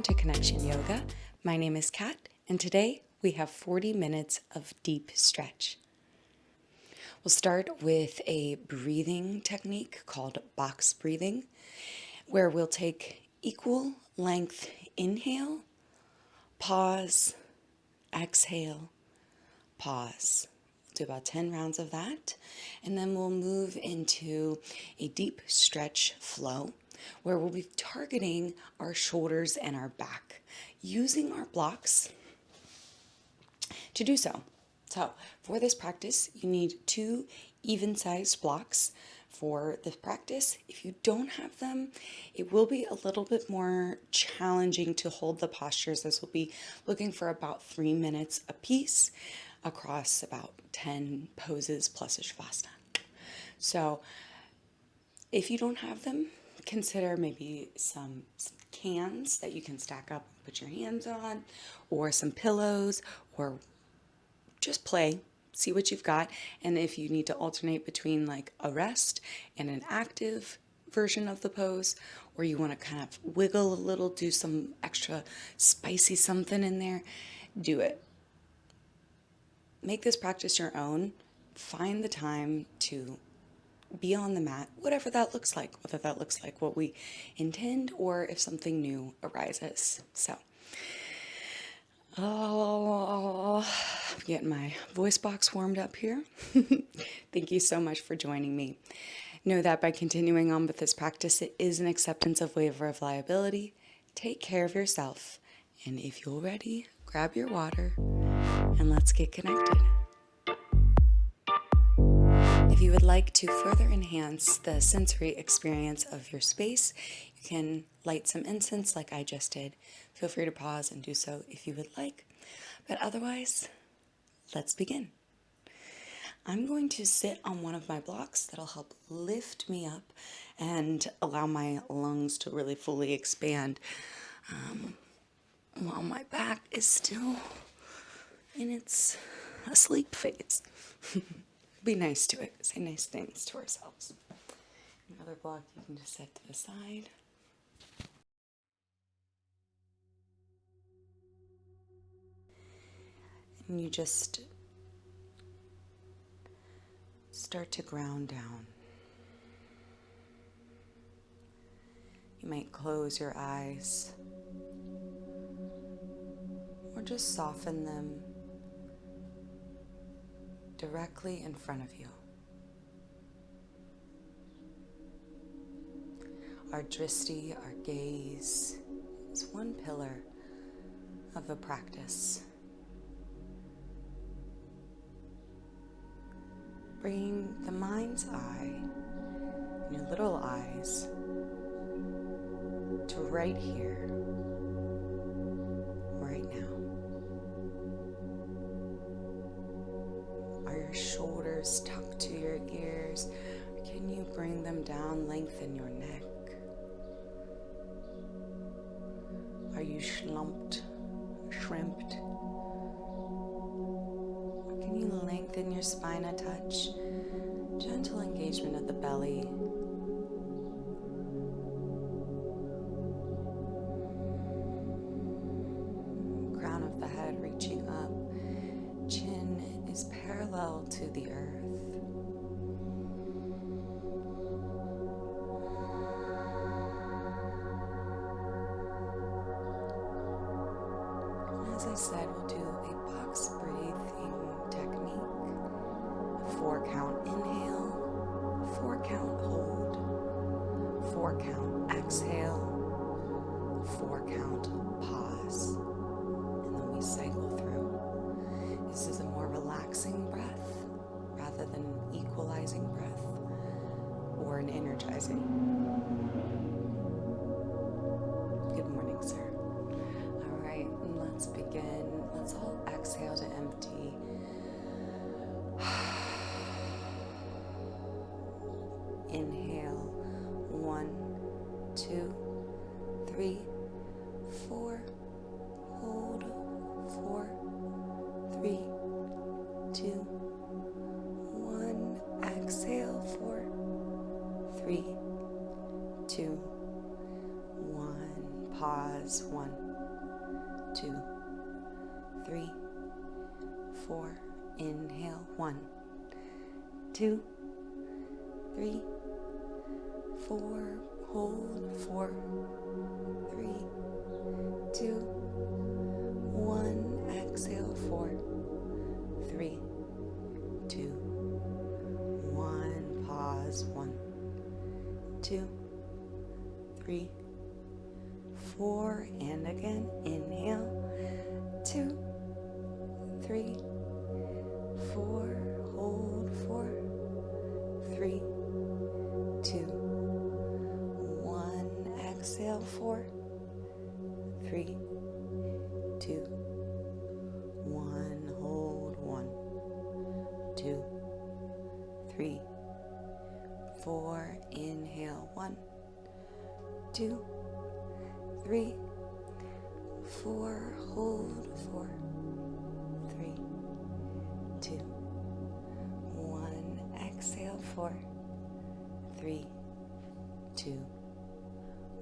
Welcome to Connection Yoga. My name is Kat, and today we have 40 minutes of deep stretch. We'll start with a breathing technique called box breathing, where we'll take equal length inhale, pause, exhale, pause. We'll do about 10 rounds of that, and then we'll move into a deep stretch flow, where we'll be targeting our shoulders and our back, using our blocks to do so. So for this practice, you need 2 even-sized blocks for this practice. If you don't have them, it will be a little bit more challenging to hold the postures, as we'll be looking for about 3 minutes a piece across about 10 poses plus a shavasana. So if you don't have them, consider maybe some cans that you can stack up and put your hands on, or some pillows, or just play, see what you've got. And if you need to alternate between like a rest and an active version of the pose, or you want to kind of wiggle a little, do some extra spicy something in there, do it. Make this practice your own. Find the time to be on the mat, whatever that looks like, whether that looks like what we intend or if something new arises. So, I'm getting my voice box warmed up here. Thank you so much for joining me. Know that by continuing on with this practice, it is an acceptance of waiver of liability. Take care of yourself, and if you're ready, grab your water and let's get connected. If you would like to further enhance the sensory experience of your space, you can light some incense like I just did. Feel free to pause and do so if you would like. But otherwise, let's begin. I'm going to sit on one of my blocks that'll help lift me up and allow my lungs to really fully expand while my back is still in its asleep phase. Be nice to it. Say nice things to ourselves. Another block you can just set to the side. And you just start to ground down. You might close your eyes or just soften them directly in front of you. Our DRISTI, our gaze, is one pillar of the practice. Bringing the mind's eye, and your little eyes, to right here, right now. Are your shoulders tucked to your ears? Or can you bring them down, lengthen your neck? Are you shrimped? Or can you lengthen your spine a touch? Gentle engagement of the belly. Crown of the head reaching up. Chin is parallel to the earth. As I said, we'll do a box breathing technique. A 4 count inhale, 4 count hold, 4 count exhale, 4 count pause, and then we cycle through. This is a more relaxing breath rather than an equalizing breath or an energizing. Good morning, sir. All right, let's begin. Let's all exhale to empty. Inhale, 1, 2, 3, 4. Hold, 4, 3, 2, 1. Exhale, 4, 3, 2, 1. Pause, 1, inhale. 1, 2, 3, 4, hold. 4, 3, 2, 1, exhale. 4, 3, 2, 1, pause. 1, 2, 3, 4, and again. Inhale. 2, 3, 4, hold. 4, 3, 2, 1, exhale. 4, 3, 2, 1, hold. 1, 2, 3, 4, inhale. 1, 2, 3, 4, hold. 4, 3, 2, 1, exhale. 4, 3, 2,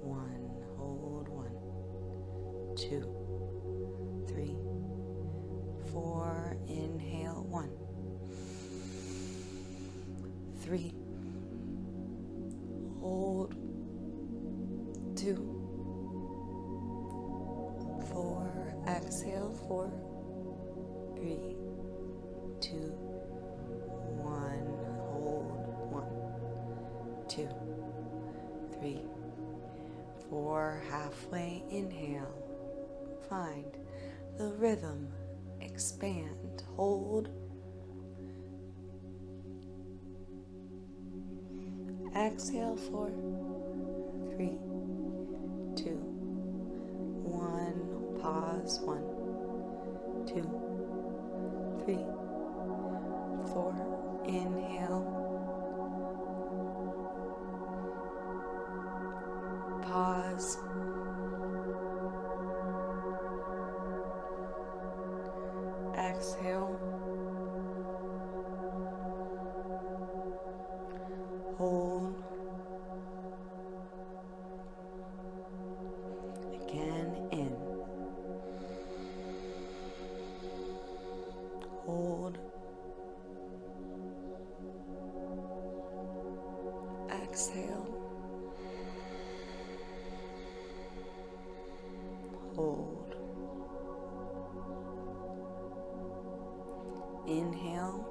1, hold. 1, 2, 3, 4, inhale. 1, 3, hold. 2, 4, exhale. 4, 3, 2, 1, hold. 1, 2, 3, 4, halfway. Inhale. Find the rhythm. Expand. Hold. Exhale. 4, 3, 2, 1. Pause. 1, 2, 3, 4. Inhale. Pause. Exhale. Hold. Again, in. Hold. Exhale. Hold. Inhale.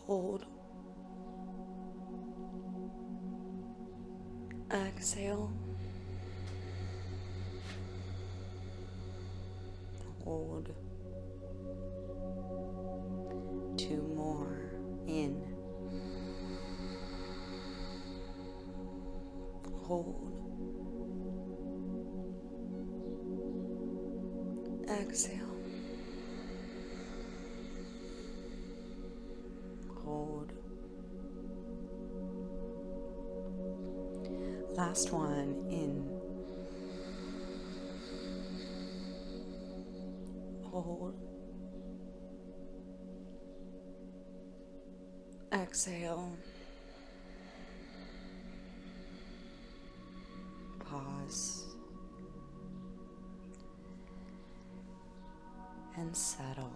Hold. Exhale. Hold. 2 more. In. Hold. Exhale. Hold. Last one. In. Hold. Exhale. Pause. And settle.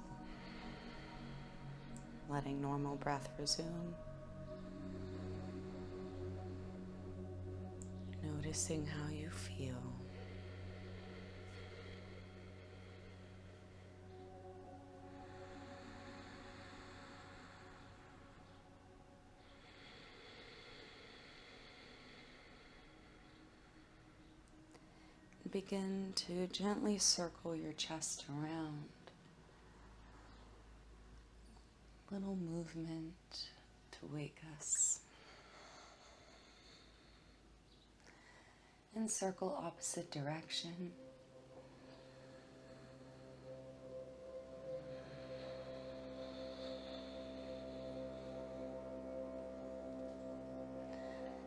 Letting normal breath resume. Noticing how you feel. Begin to gently circle your chest around. Little movement to wake us. And circle opposite direction.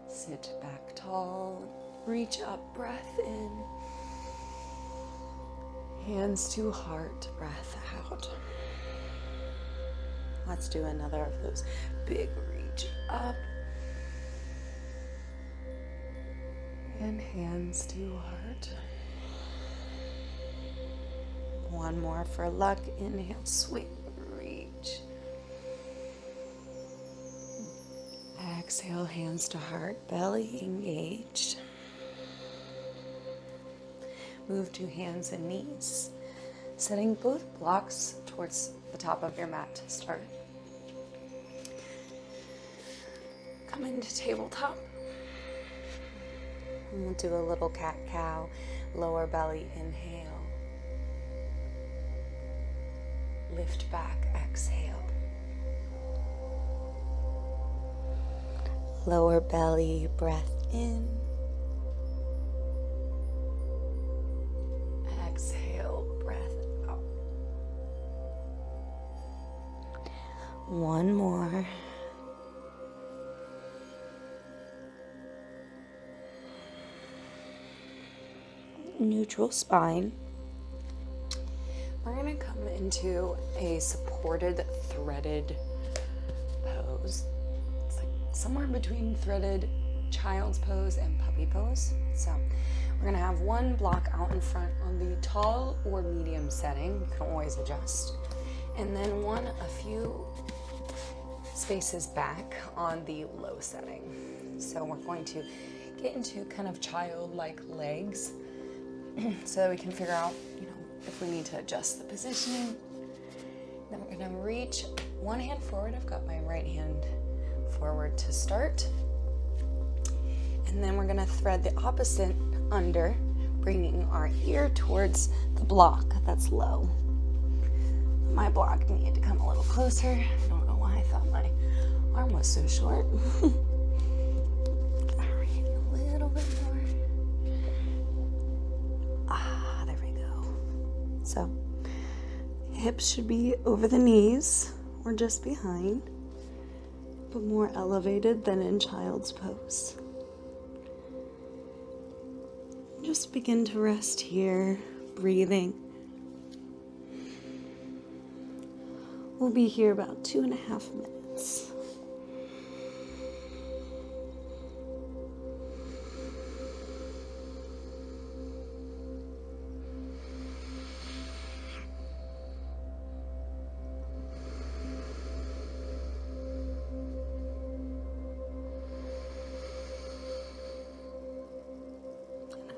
Sit back tall. Reach up, breath in. Hands to heart, breath out. Let's do another of those. Big reach up. And hands to heart. One more for luck. Inhale, swing, reach. Exhale, hands to heart, belly engaged. Move to hands and knees, setting both blocks towards the top of your mat to start. Come into tabletop. And we'll do a little cat-cow, lower belly inhale. Lift back, exhale. Lower belly, breath in. Exhale, breath out. One more. Neutral spine. We're going to come into a supported threaded pose. It's like somewhere between threaded child's pose and puppy pose. So we're going to have one block out in front on the tall or medium setting. You can always adjust. And then one a few spaces back on the low setting. So we're going to get into kind of childlike legs so that we can figure out, if we need to adjust the positioning. Then we're going to reach one hand forward. I've got my right hand forward to start. And then we're going to thread the opposite under, bringing our ear towards the block that's low. My block needed to come a little closer. I don't know why I thought my arm was so short. All right, a little bit more. There we go. So, hips should be over the knees or just behind, but more elevated than in child's pose. Just begin to rest here, breathing. We'll be here about 2.5 minutes.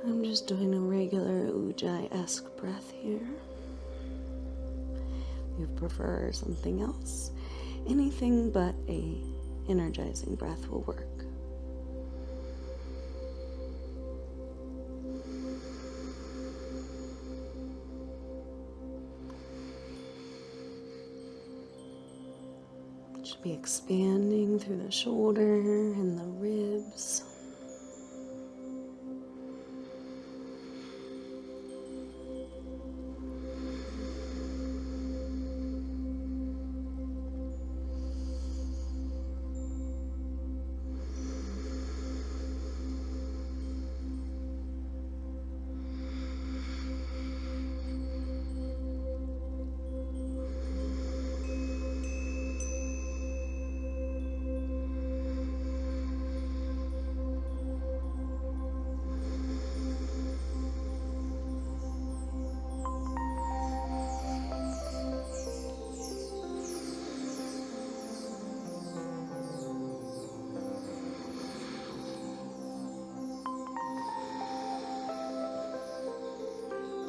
I'm just doing a regular Ujjayi-esque breath here. If you prefer something else, anything but a energizing breath will work. It should be expanding through the shoulder and the ribs.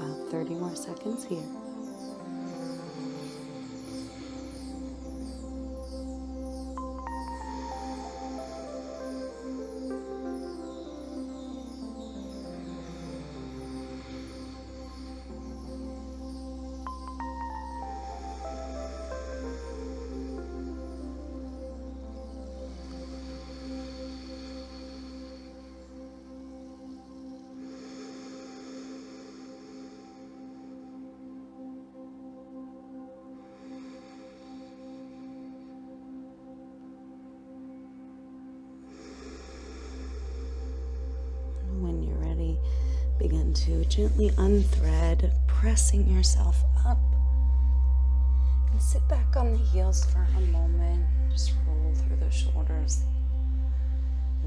About 30 more seconds here. Begin to gently unthread, pressing yourself up. And sit back on the heels for a moment. Just roll through the shoulders.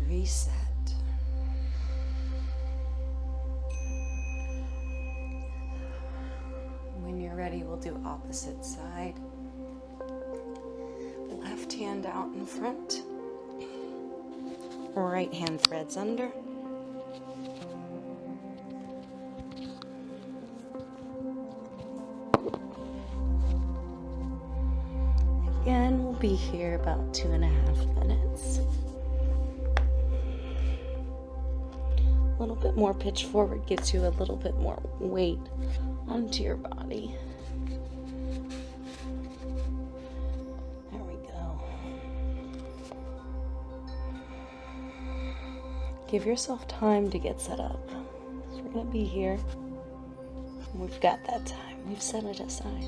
Reset. When you're you're ready, we'll do opposite side. Left hand out in front. Right hand threads under. Again, we'll be here about 2.5 minutes. A little bit more pitch forward gets you a little bit more weight onto your body. There we go. Give yourself time to get set up. So we're going to be here. We've got that time. We've set it aside.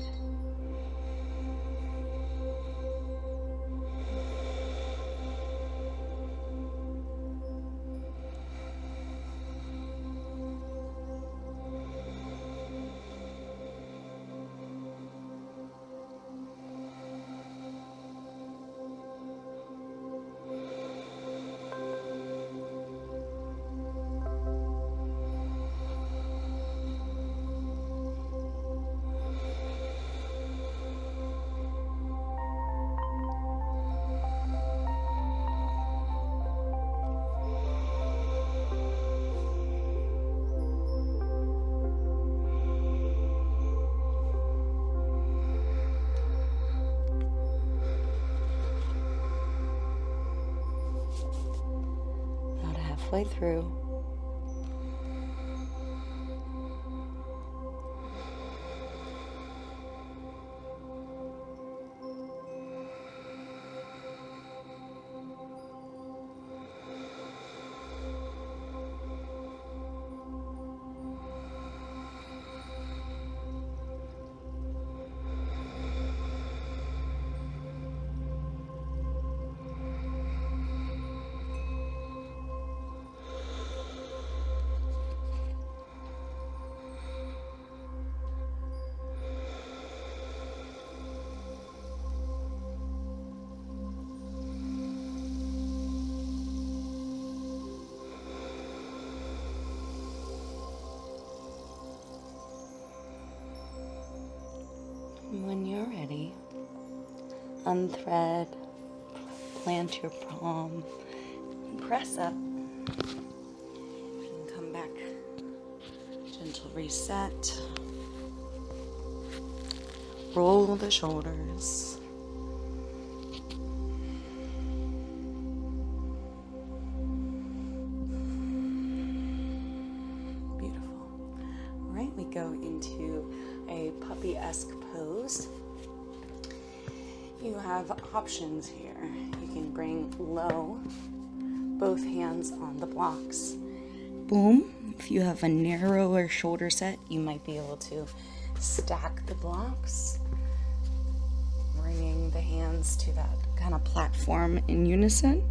Halfway through. When you're ready, unthread, plant your palm, press up, and come back, gentle reset, roll the shoulders. Beautiful. All right, we go into a puppy-esque pose. You have options here. You can bring low, both hands on the blocks. Boom. If you have a narrower shoulder set, you might be able to stack the blocks, bringing the hands to that kind of platform in unison.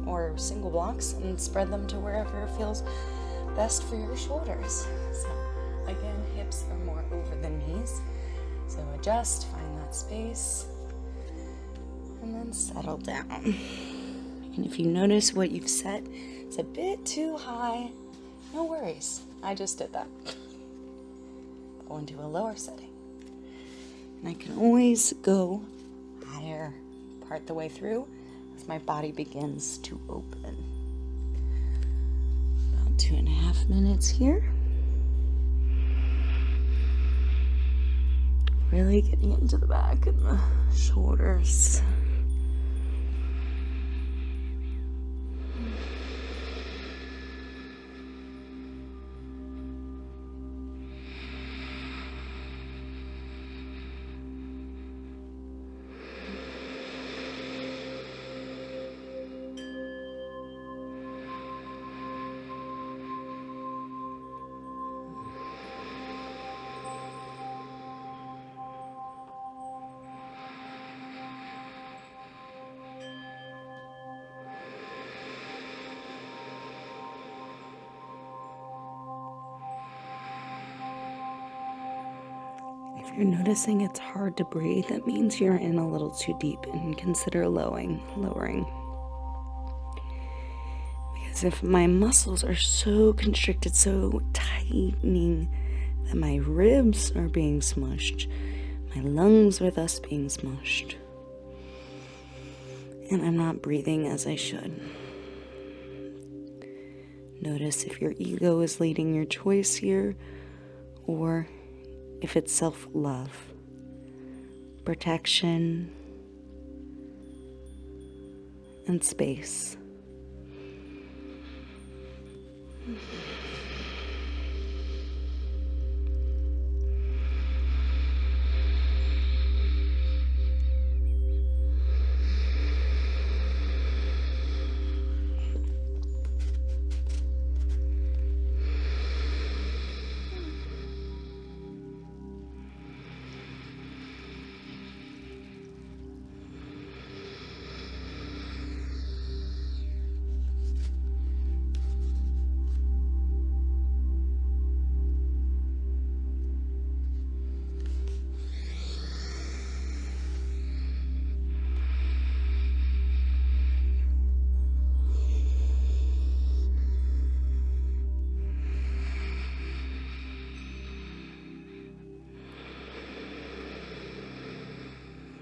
Or single blocks and spread them to wherever feels best for your shoulders. So again, hips are more over the knees. So adjust, find that space, and then settle down. And if you notice what you've set, it's a bit too high, no worries. I just did that. Go into a lower setting. And I can always go higher part the way through as my body begins to open. About 2.5 minutes here. Really getting into the back and the shoulders. If you're noticing it's hard to breathe, that means you're in a little too deep, and consider lowering. Because as if my muscles are so constricted, so tightening that my ribs are being smushed. My lungs are thus being smushed. And I'm not breathing as I should. Notice if your ego is leading your choice here, or if it's self-love, protection, and space.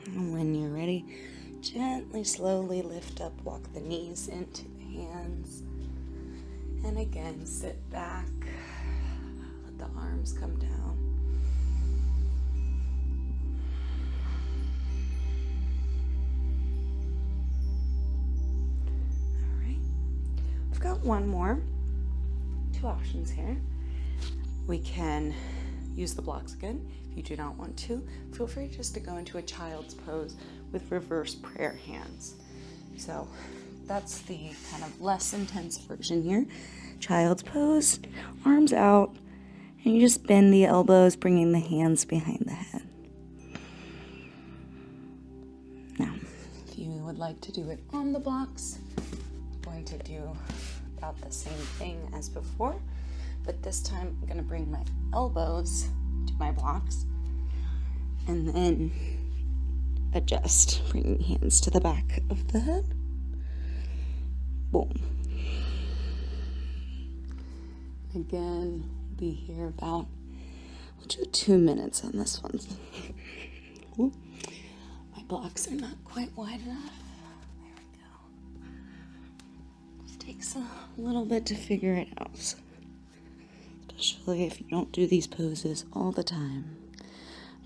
And when you're ready, gently, slowly lift up, walk the knees into the hands. And again, sit back, let the arms come down. All right, we've got one more, 2 options here. We can use the blocks again. If you do not want to, feel free just to go into a child's pose with reverse prayer hands. So that's the kind of less intense version here. Child's pose, arms out, and you just bend the elbows, bringing the hands behind the head. Now, if you would like to do it on the blocks, I'm going to do about the same thing as before, but this time I'm going to bring my elbows to my blocks and then adjust, bringing hands to the back of the head. Boom. Again, be here about, we'll do 2 minutes on this one. Ooh, my blocks are not quite wide enough. There we go. It takes a little bit to figure it out, especially if you don't do these poses all the time.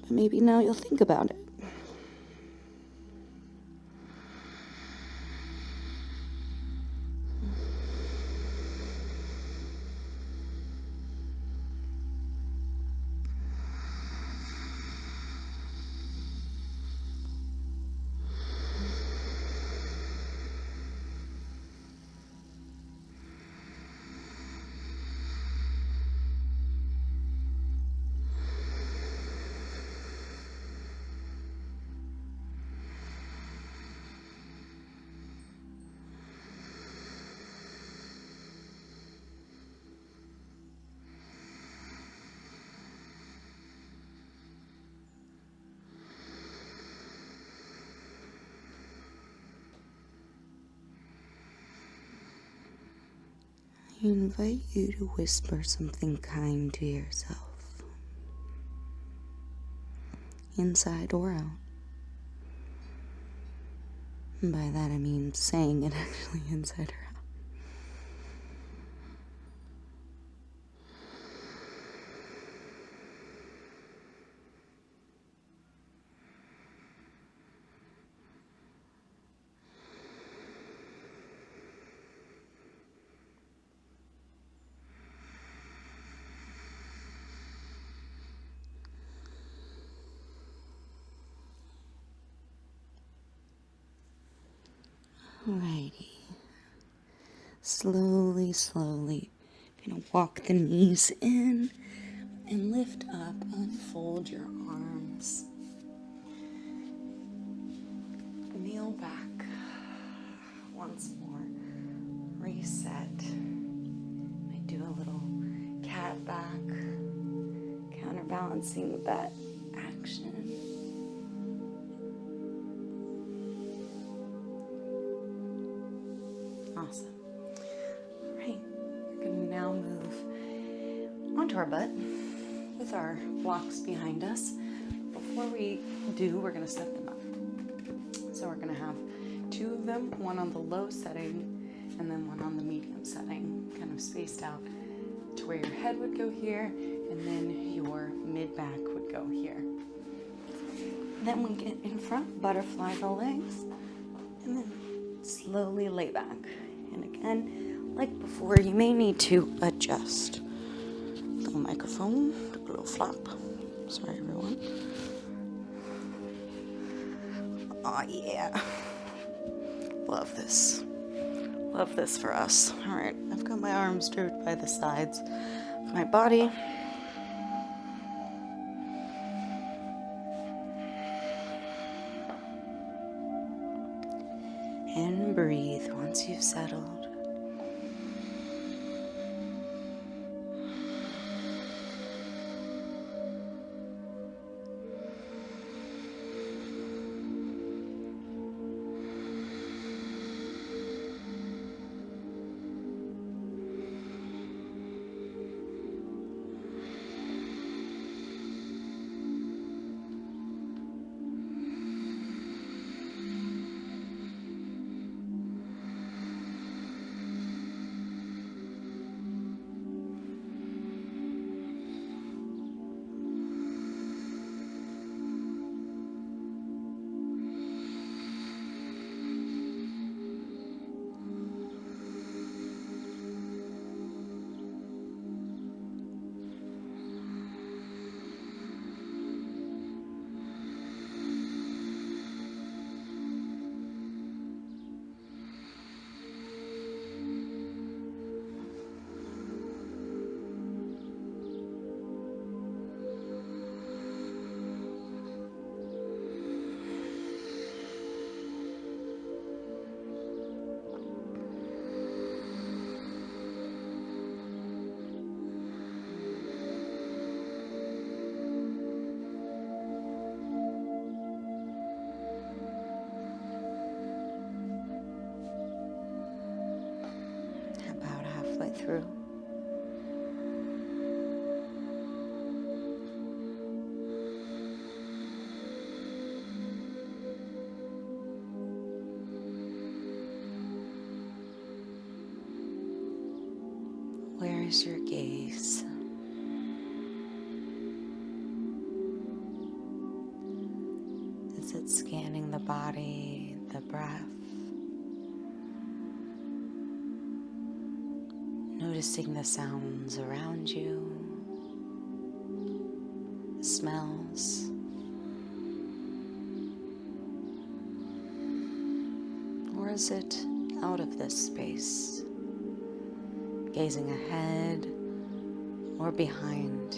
But maybe now you'll think about it. I invite you to whisper something kind to yourself, inside or out. And by that I mean saying it actually inside or out. Alrighty. Slowly, slowly, you're gonna walk the knees in and lift up, unfold your arms. Kneel back once more, reset. I do a little cat back, counterbalancing that action. Awesome. onto our butt with our blocks behind us. Before we do, we're going to set them up. So we're going to have two of them, one on the low setting and then one on the medium setting, kind of spaced out to where your head would go here and then your mid-back would go here. Then we get in front, butterfly the legs, and then slowly lay back. And again, like before, you may need to adjust the microphone, a little flap. Sorry, everyone. Oh, yeah. Love this. Love this for us. All right, I've got my arms draped by the sides of my body. And breathe once you've settled. About halfway through. Where is your gaze? Is it scanning the body, the breath? Noticing the sounds around you, the smells. Or is it out of this space, gazing ahead or behind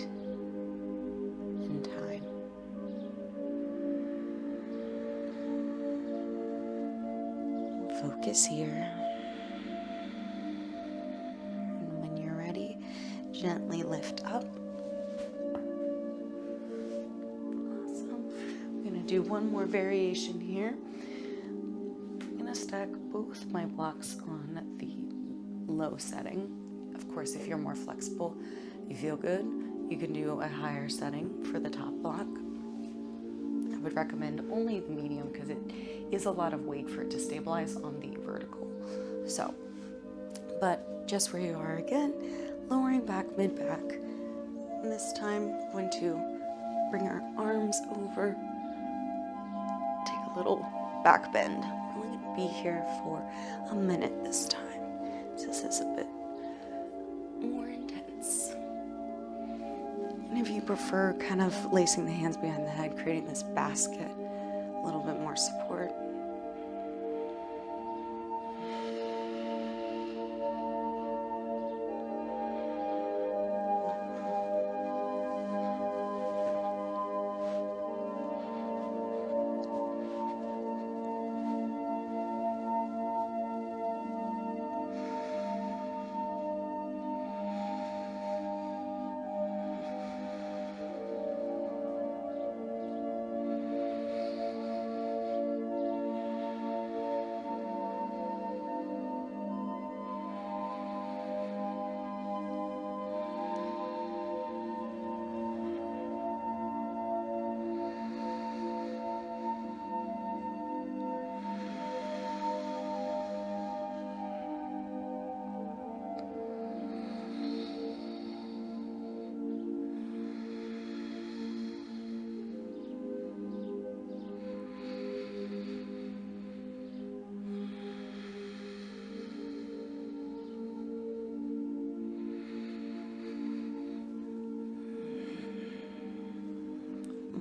in time? Focus here. Gently lift up. Awesome. I'm going to do one more variation here. I'm going to stack both my blocks on the low setting. Of course, if you're more flexible, you feel good, you can do a higher setting for the top block. I would recommend only the medium because it is a lot of weight for it to stabilize on the vertical. So, but just where you are again, lowering back, mid-back. And this time, going to bring our arms over, take a little back bend. We're only going to be here for a minute this time. So this is a bit more intense. And if you prefer kind of lacing the hands behind the head, creating this basket, a little bit more support.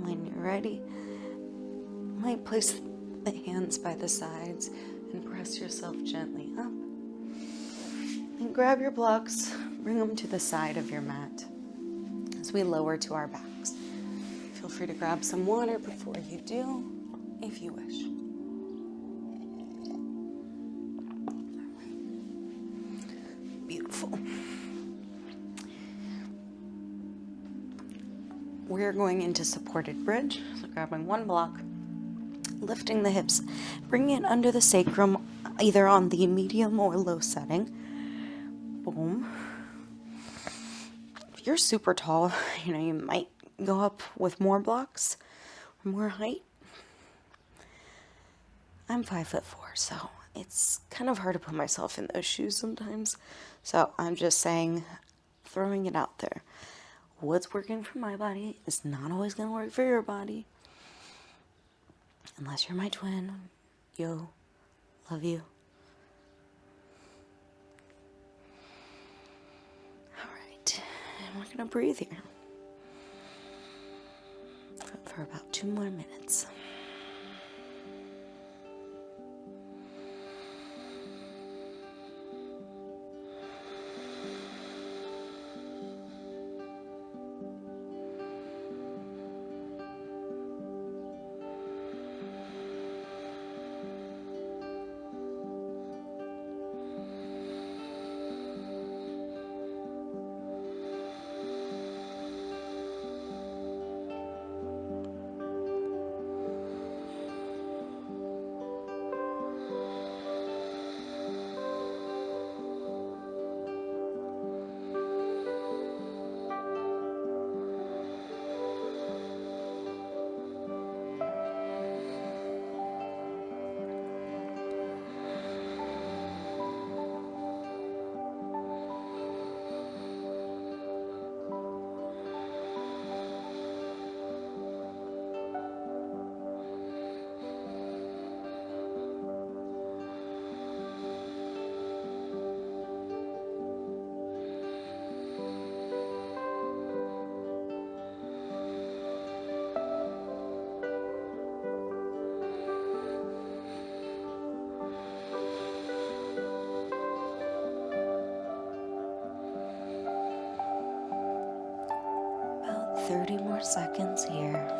When you're ready, you might place the hands by the sides and press yourself gently up. And grab your blocks, bring them to the side of your mat as we lower to our backs. Feel free to grab some water before you do, if you wish. Beautiful. We're going into supported bridge, so grabbing one block, lifting the hips, bringing it under the sacrum, either on the medium or low setting. Boom. If you're super tall, you might go up with more blocks or more height. I'm 5'4", so it's kind of hard to put myself in those shoes sometimes. So I'm just saying, throwing it out there. What's working for my body is not always going to work for your body. Unless you're my twin. Yo, love you. Alright, and we're going to breathe here for about 2 more minutes. About 30 more seconds here.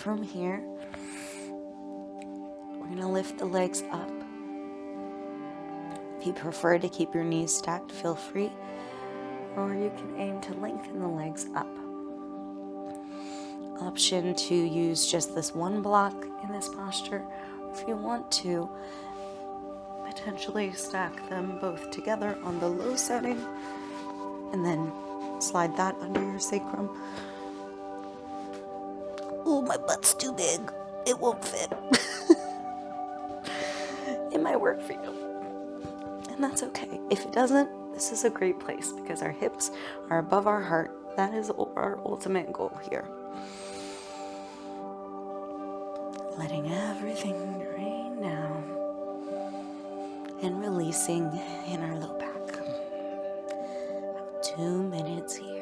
From here, we're going to lift the legs up. If you prefer to keep your knees stacked, feel free. Or you can aim to lengthen the legs up. Option to use just this one block in this posture. If you want to, potentially stack them both together on the low setting and then slide that under your sacrum. Oh, my butt's too big. It won't fit. It might work for you. And that's okay. If it doesn't, this is a great place because our hips are above our heart. That is our ultimate goal here. Letting everything drain down and releasing in our low back. About 2 minutes here.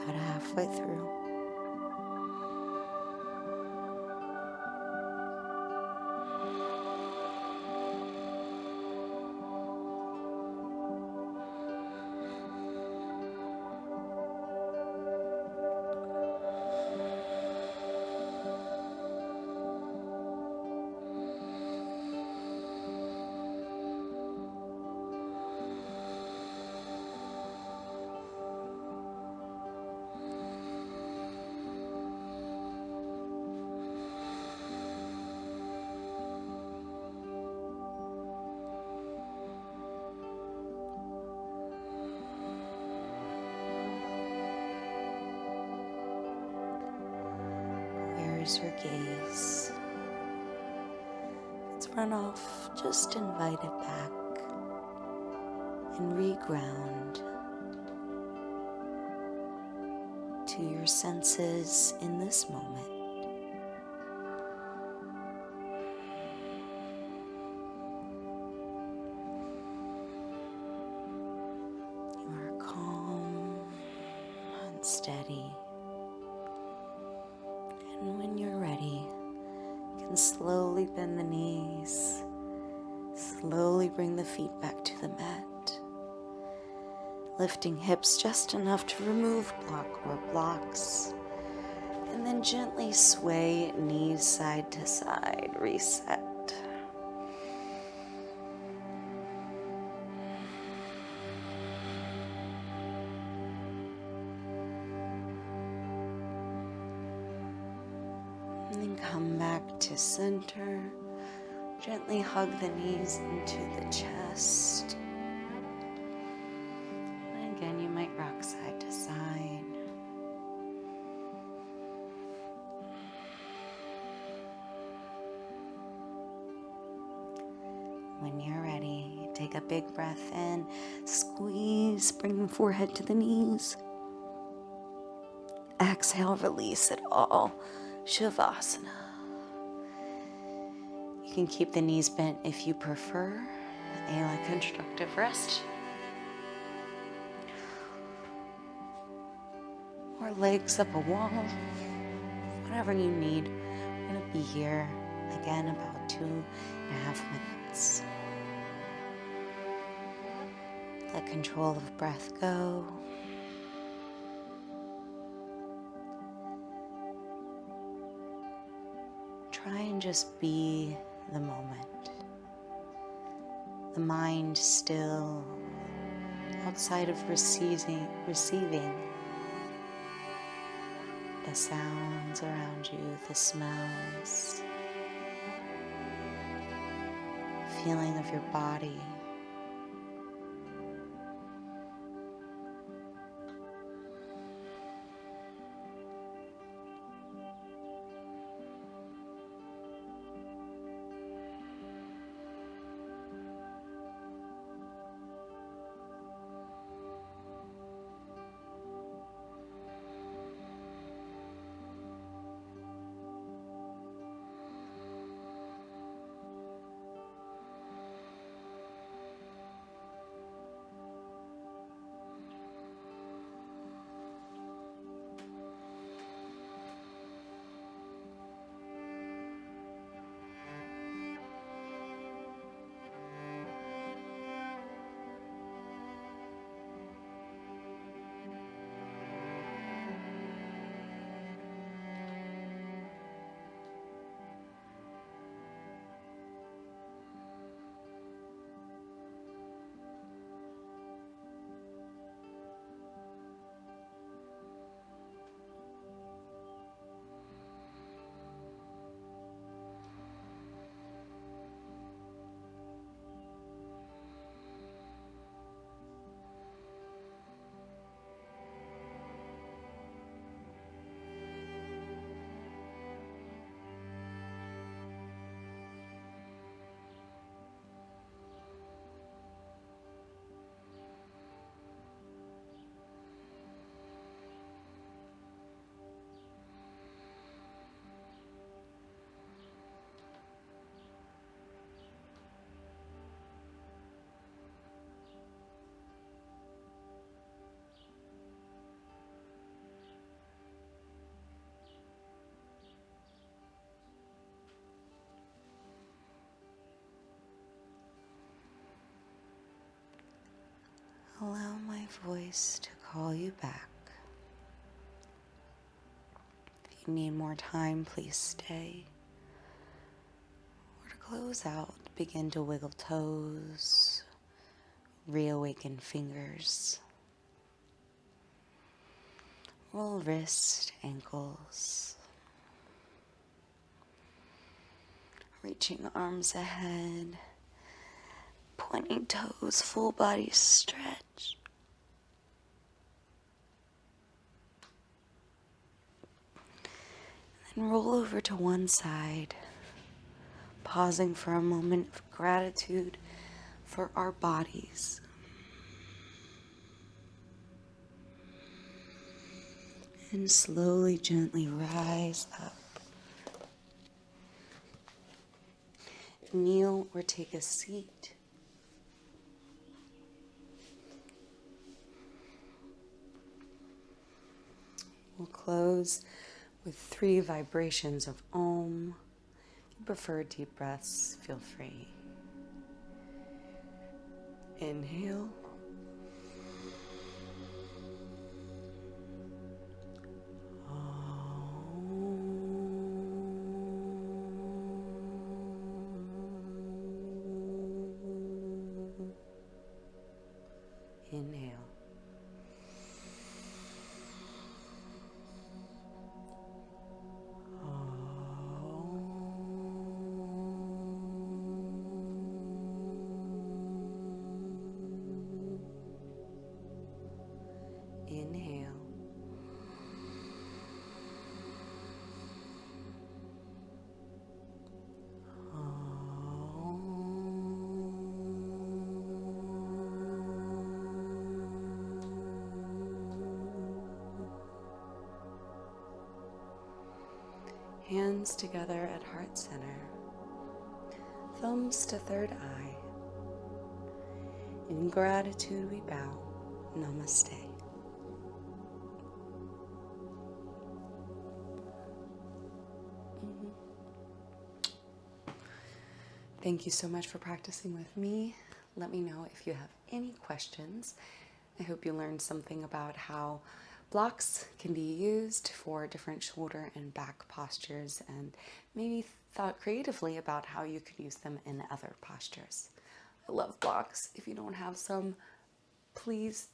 about halfway through. Where's your gaze? It's run off, just invite it back and reground to your senses in this moment. You are calm and steady. And when you're ready, you can slowly bend the knees, slowly bring the feet back to the mat, lifting hips just enough to remove blocks, and then gently sway knees side to side, reset. And then come back to center. Gently hug the knees into the chest. And again, you might rock side to side. When you're ready, take a big breath in, squeeze, bring the forehead to the knees. Exhale, release it all. Shavasana. You can keep the knees bent if you prefer a constructive rest. Or legs up a wall. Whatever you need. I'm going to be here again about 2.5 minutes. Let control of breath go. Try and just be the moment. The mind still, outside of receiving the sounds around you, the smells, feeling of your body. allow my voice to call you back. If you need more time, please stay. Or to close out, begin to wiggle toes, reawaken fingers, roll wrists, ankles, reaching arms ahead, pointing toes, full body stretch. And roll over to one side, pausing for a moment of gratitude for our bodies. And slowly, gently rise up. Kneel or take a seat. We'll close with 3 vibrations of Om. If you prefer deep breaths, feel free. Inhale. Inhale. Inhale. Hands together at heart center, thumbs to third eye. In gratitude we bow. Namaste. Thank you so much for practicing with me. Let me know if you have any questions. I hope you learned something about how blocks can be used for different shoulder and back postures, and maybe thought creatively about how you could use them in other postures. I love blocks. If you don't have some, please,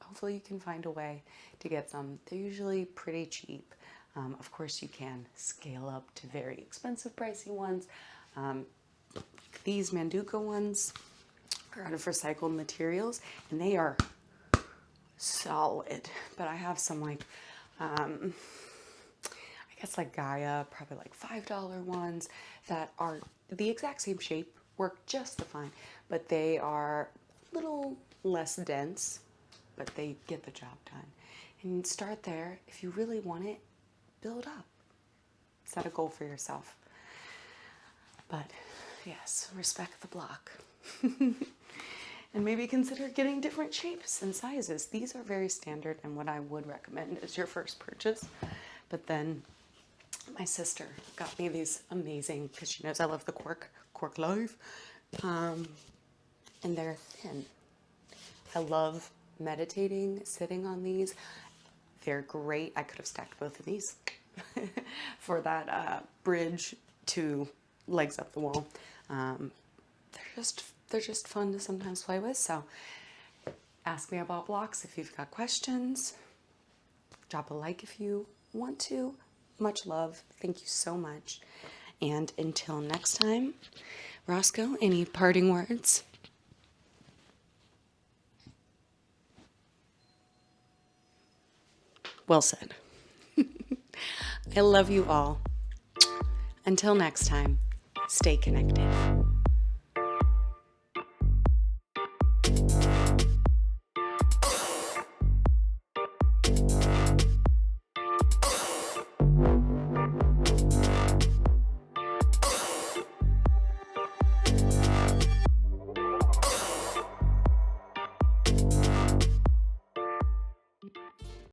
hopefully you can find a way to get some. They're usually pretty cheap. Of course, you can scale up to very expensive, pricey ones. These Manduka ones are out of recycled materials, and they are solid. But I have some like, I guess like Gaia, probably like $5 ones that are the exact same shape, work just fine, but they are a little less dense, but they get the job done. And start there. If you really want it, build up. Set a goal for yourself. But yes, respect the block. And maybe consider getting different shapes and sizes. These are very standard, and what I would recommend is your first purchase. But then my sister got me these amazing, because she knows I love the Quark Live, and they're thin. I love meditating, sitting on these. They're great. I could have stacked both of these for that bridge to legs up the wall. They're just fun to sometimes play with. So ask me about blocks if you've got questions. Drop a like if you want to. Much love. Thank you so much. And until next time, Roscoe, any parting words? Well said. I love you all. Until next time, stay connected.